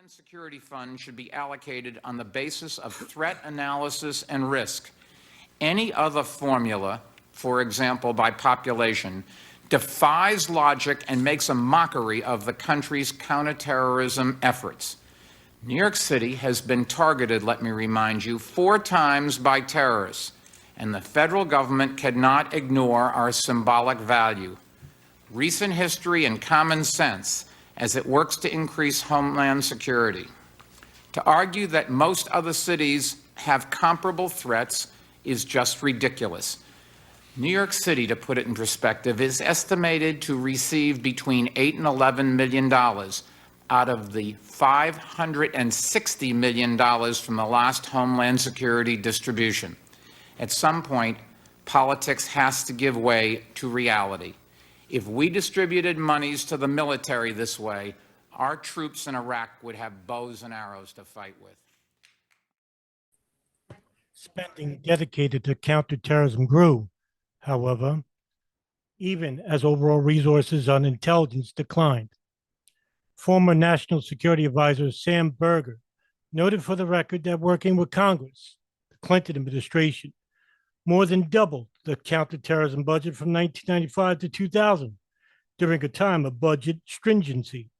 Homeland Security Fund should be allocated on the basis of threat analysis and risk. Any other formula, for example, by population, defies logic and makes a mockery of the country's counterterrorism efforts. New York City has been targeted, let me remind you, 4 times by terrorists, and the federal government cannot ignore our symbolic value. Recent history and common sense as it works to increase homeland security. To argue that most other cities have comparable threats is just ridiculous. New York City, to put it in perspective, is estimated to receive between $8 and $11 million out of the $560 million from the last Homeland Security distribution. At some point, politics has to give way to reality. If we distributed monies to the military this way, our troops in Iraq would have bows and arrows to fight with. Spending dedicated to counterterrorism grew, however, even as overall resources on intelligence declined. Former National Security Advisor Sam Berger noted for the record that working with Congress, the Clinton administration, more than doubled the counterterrorism budget from 1995 to 2000 during a time of budget stringency.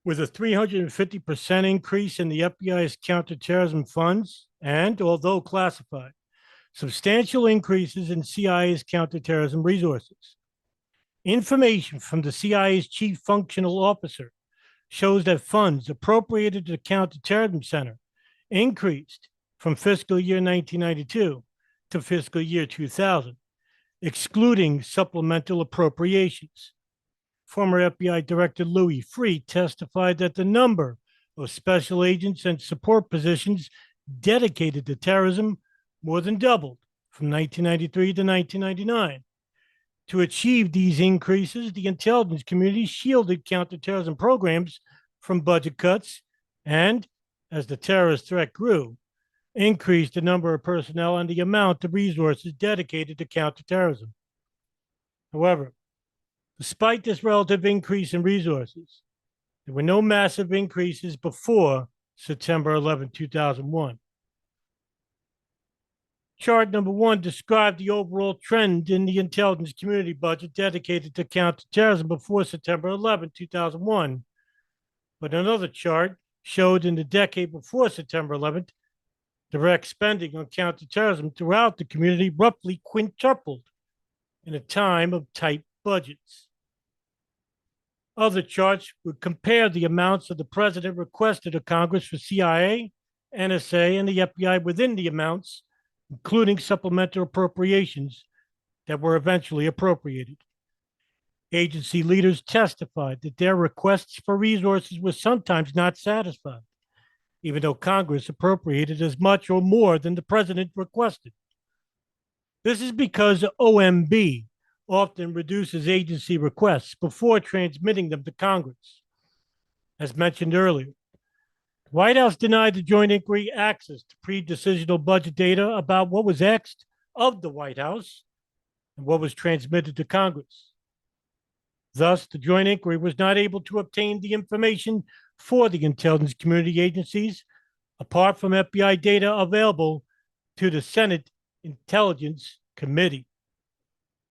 With a 350% increase in the FBI's counterterrorism funds and, although classified, substantial increases in CIA's counterterrorism resources. Information from the CIA's chief functional officer shows that funds appropriated to the Counterterrorism Center increased from fiscal year 1992 to fiscal year 2000, excluding supplemental appropriations. Former FBI Director Louis Freeh testified that the number of special agents and support positions dedicated to terrorism more than doubled from 1993 to 1999. To achieve these increases, the intelligence community shielded counterterrorism programs from budget cuts and, as the terrorist threat grew, increased the number of personnel and the amount of resources dedicated to counterterrorism. However, despite this relative increase in resources, there were no massive increases before September 11, 2001. Chart number 1 described the overall trend in the intelligence community budget dedicated to counterterrorism before September 11, 2001. But another chart showed in the decade before September 11th, direct spending on counterterrorism throughout the community roughly quintupled in a time of tight budgets. Other charts would compare the amounts that the president requested of Congress for CIA, NSA, and the FBI within the amounts, including supplemental appropriations that were eventually appropriated. Agency leaders testified that their requests for resources were sometimes not satisfied, even though Congress appropriated as much or more than the president requested. This is because OMB often reduces agency requests before transmitting them to Congress. As mentioned earlier, the White House denied the Joint Inquiry access to pre-decisional budget data about what was asked of the White House and what was transmitted to Congress. Thus, the Joint Inquiry was not able to obtain the information for the intelligence community agencies, apart from FBI data available to the Senate Intelligence Committee.